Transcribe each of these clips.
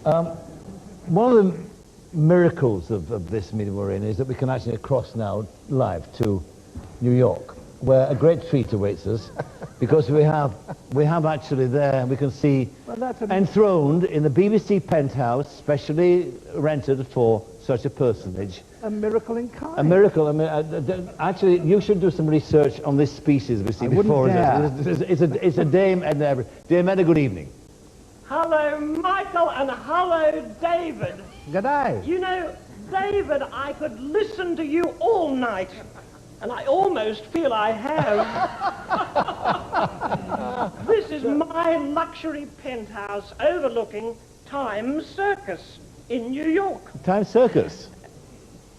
One of the miracles of this meeting we're in is that we can actually cross now live to New York, where a great treat awaits us, because we have actually there, we can see enthroned in the BBC penthouse, specially rented for such a personage. A miracle in kind. A miracle. I mean, actually, you should do some research on this species we see before us. It's a Dame Edna Everage. Dame Edna, good evening. Hello, Michael, and hello, David. Good day. You know, David, I could listen to you all night, and I almost feel I have. This is my luxury penthouse overlooking Times Circus in New York. Times Circus?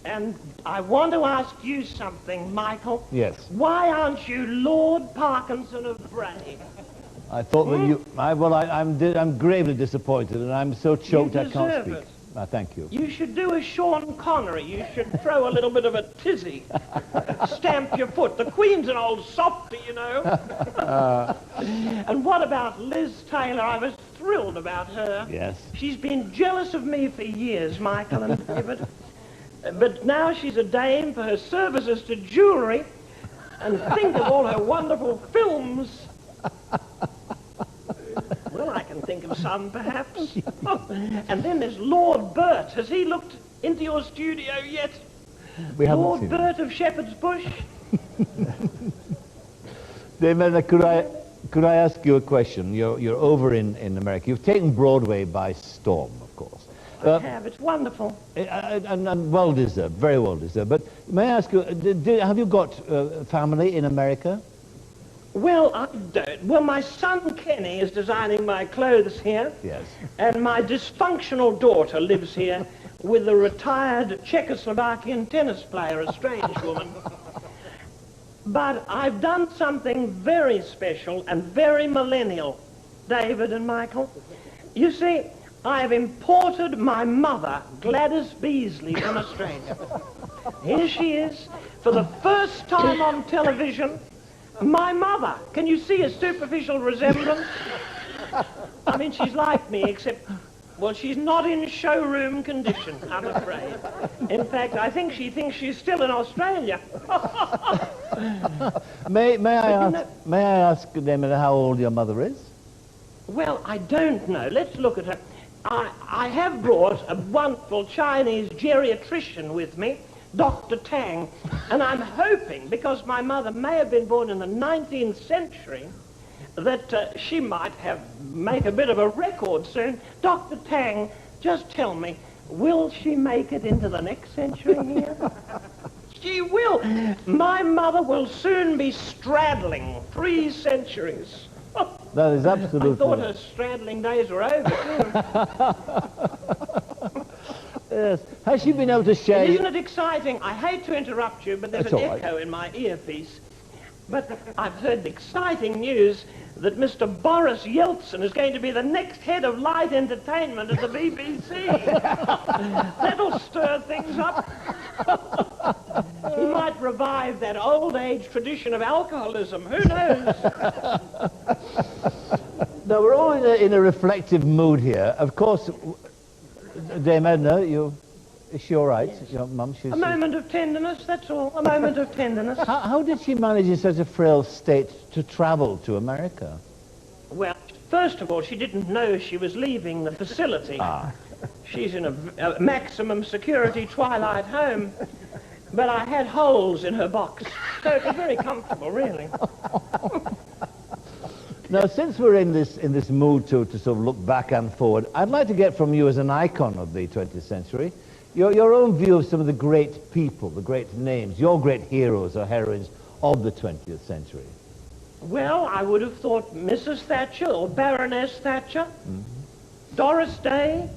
And I want to ask you something, Michael. Yes. Why aren't you Lord Parkinson of Bray? I thought that you... I'm gravely disappointed, and I'm so choked I can't speak. Thank you. You should do a Sean Connery. You should throw a little bit of a tizzy. Stamp your foot. The Queen's an old softy, you know. And what about Liz Taylor? I was thrilled about her. Yes. She's been jealous of me for years, Michael and David. But now she's a dame for her services to jewellery. And think of all her wonderful films. Well, I can think of some, perhaps. And then there's Lord Burt. Has he looked into your studio yet? We haven't Lord seen Burt of Shepherd's Bush? David, could I ask you a question? You're over in America. You've taken Broadway by storm, of course. I have. It's wonderful. And well-deserved, very well-deserved. But may I ask you, have you got family in America? Well, I don't. Well, my son Kenny is designing my clothes here. Yes. And my dysfunctional daughter lives here with a retired Czechoslovakian tennis player, a strange woman. But I've done something very special and very millennial, David and Michael. You see, I've imported my mother, Gladys Beasley, from Australia. Here she is, for the first time on television. My mother. Can you see a superficial resemblance? I mean, she's like me, except, well, she's not in showroom condition, I'm afraid. In fact, I think she thinks she's still in Australia. May I ask, Damon, how old your mother is? Well, I don't know. Let's look at her. I have brought a wonderful Chinese geriatrician with me, Dr. Tang, and I'm hoping, because my mother may have been born in the 19th century, that she might make a bit of a record soon. Dr. Tang, just tell me, will she make it into the next century here? She will. My mother will soon be straddling 3 centuries. That is absolutely... I thought her straddling days were over, too. Yes. Has she been able to share... Isn't it exciting? I hate to interrupt you, but there's an echo in my earpiece. But I've heard exciting news that Mr. Boris Yeltsin is going to be the next head of light entertainment at the BBC. That'll stir things up. He might revive that old age tradition of alcoholism. Who knows? Now, we're all in a reflective mood here. Of course, Dame Edna, is she all right? Yes. Your mum, a moment of tenderness, that's all. A moment of tenderness. How did she manage in such a frail state to travel to America? Well, first of all, she didn't know she was leaving the facility. Ah. She's in a maximum security twilight home. But I had holes in her box, so it was very comfortable, really. Now, since we're in this mood to sort of look back and forward, I'd like to get from you, as an icon of the 20th century, your own view of some of the great people, the great names, your great heroes or heroines of the 20th century. Well, I would have thought Mrs. Thatcher or Baroness Thatcher, Doris Day,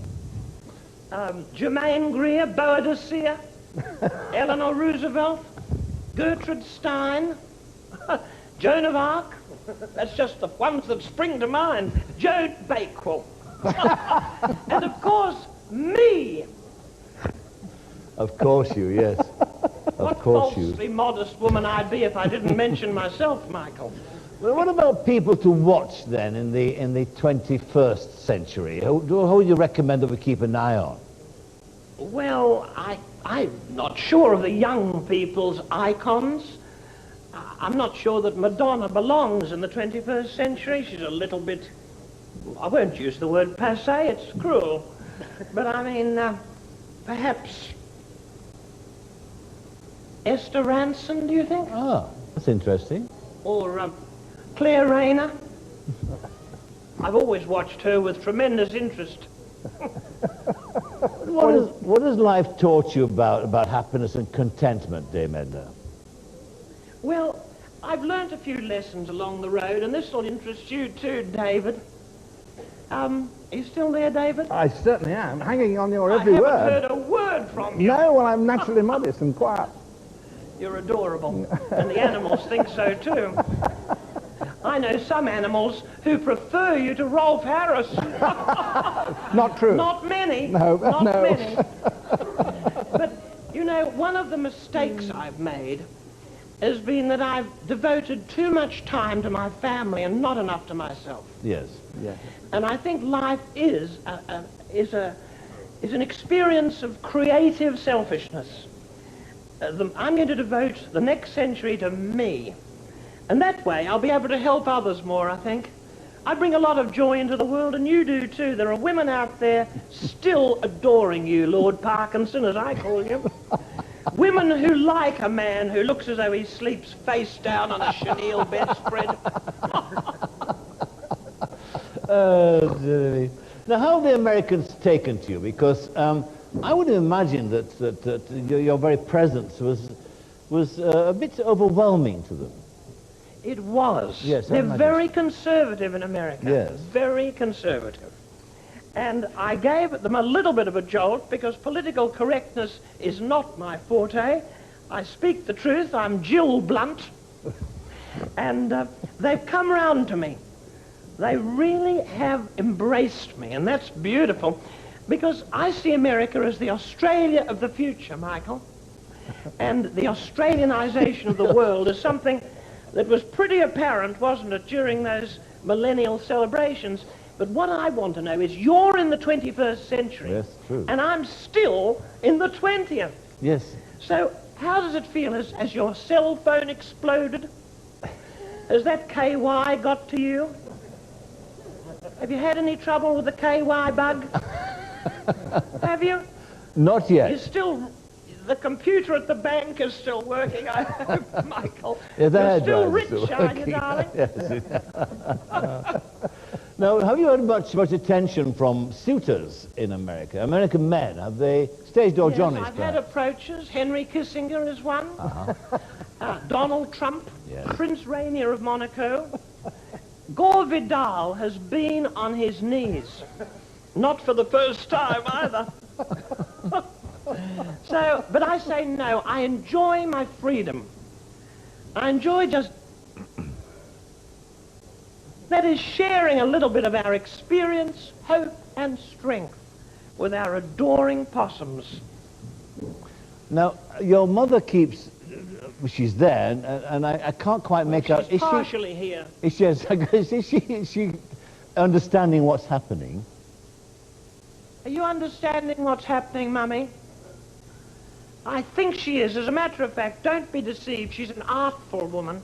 Germaine Greer, Boadicea, Eleanor Roosevelt, Gertrude Stein, Joan of Arc. That's just the ones that spring to mind. Joan Bakewell. And of course, me. Of course you, yes. Of What course falsely you. modest woman I'd be if I didn't mention myself, Michael. Well, what about people to watch then in the 21st century? Who would you recommend that we keep an eye on? Well, I'm not sure of the young people's icons. I'm not sure that Madonna belongs in the 21st century. She's a little bit, I won't use the word passé, it's cruel. But I mean, perhaps Esther Ranson, do you think? Ah, that's interesting. Or Claire Rayner. I've always watched her with tremendous interest. What has life taught you about happiness and contentment, Dame Edna? Well, I've learnt a few lessons along the road, and this will interest you too, David. Are you still there, David? I certainly am, hanging on your I every haven't word. heard a word from you. No, well, I'm naturally modest and quiet. You're adorable, and the animals think so too. I know some animals who prefer you to Rolf Harris. Not true. Not many. No, not no. many. But, you know, one of the mistakes I've made has been that I've devoted too much time to my family and not enough to myself. Yes. Yeah. And I think life is an experience of creative selfishness. I'm going to devote the next century to me. And that way I'll be able to help others more, I think. I bring a lot of joy into the world, and you do too. There are women out there still adoring you, Lord Parkinson, as I call you. Women who like a man who looks as though he sleeps face down on a chenille bedspread. Now, how have the Americans taken to you? Because I would imagine that your very presence was a bit overwhelming to them. It was. Yes, I They're imagine. very conservative in America. Yes. Very conservative. And I gave them a little bit of a jolt because political correctness is not my forte. I speak the truth. I'm Jill Blunt. And they've come round to me. They really have embraced me, and that's beautiful because I see America as the Australia of the future, Michael. And the Australianization of the world is something that was pretty apparent, wasn't it, during those millennial celebrations. But what I want to know is you're in the 21st century. Yes, true. And I'm still in the 20th. Yes. So how does it feel? Has your cell phone exploded? Has that KY got to you? Have you had any trouble with the KY bug? Have you? Not yet. You're still... The computer at the bank is still working, I hope, Michael. Yeah, You're still hairdryer's rich, still are you, working. darling? Yes. Now, have you heard much attention from suitors in America? American men, have they? Stage door Yes, Johnny's I've had perhaps? approaches. Henry Kissinger is one. Donald Trump. Yes. Prince Rainier of Monaco. Gore Vidal has been on his knees. Not for the first time, either. So, but I say no. I enjoy my freedom. I enjoy just... That is sharing a little bit of our experience, hope, and strength with our adoring possums. Now, your mother keeps... She's there, and I can't quite make out... She's partially here. Is she understanding what's happening? Are you understanding what's happening, Mummy? I think she is. As a matter of fact, don't be deceived. She's an artful woman,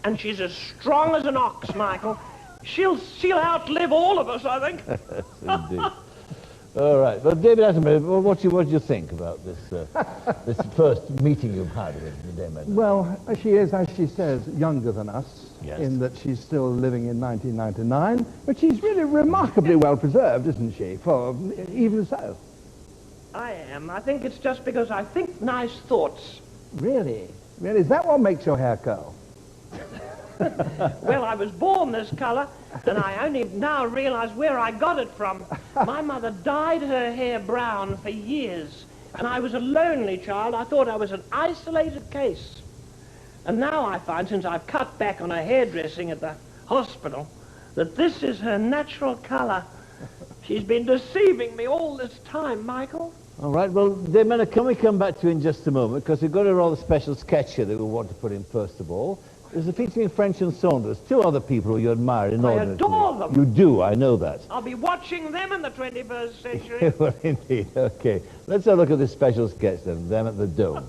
and she's as strong as an ox, Michael. She'll outlive all of us, I think. Yes, indeed. All right. Well, David Attenborough, what do you think about this this first meeting you've had with Dame Edna? Well, she is, as she says, younger than us, Yes. in that she's still living in 1999, but she's really remarkably well preserved, isn't she, for even so? I am. I think it's just because I think nice thoughts. Really? Really? Is that what makes your hair curl? Well, I was born this colour, and I only now realise where I got it from. My mother dyed her hair brown for years, and I was a lonely child. I thought I was an isolated case. And now I find, since I've cut back on her hairdressing at the hospital, that this is her natural colour. She's been deceiving me all this time, Michael. All right. Well, Dame Edna, can we come back to you in just a moment, because we've got a rather special sketch here that we want to put in first of all. There's a featuring French and Saunders, two other people who you admire inordinately. I adore them. You do, I know that. I'll be watching them in the 21st century. Well, indeed, okay. Let's have a look at this special sketch then, them at the Dome.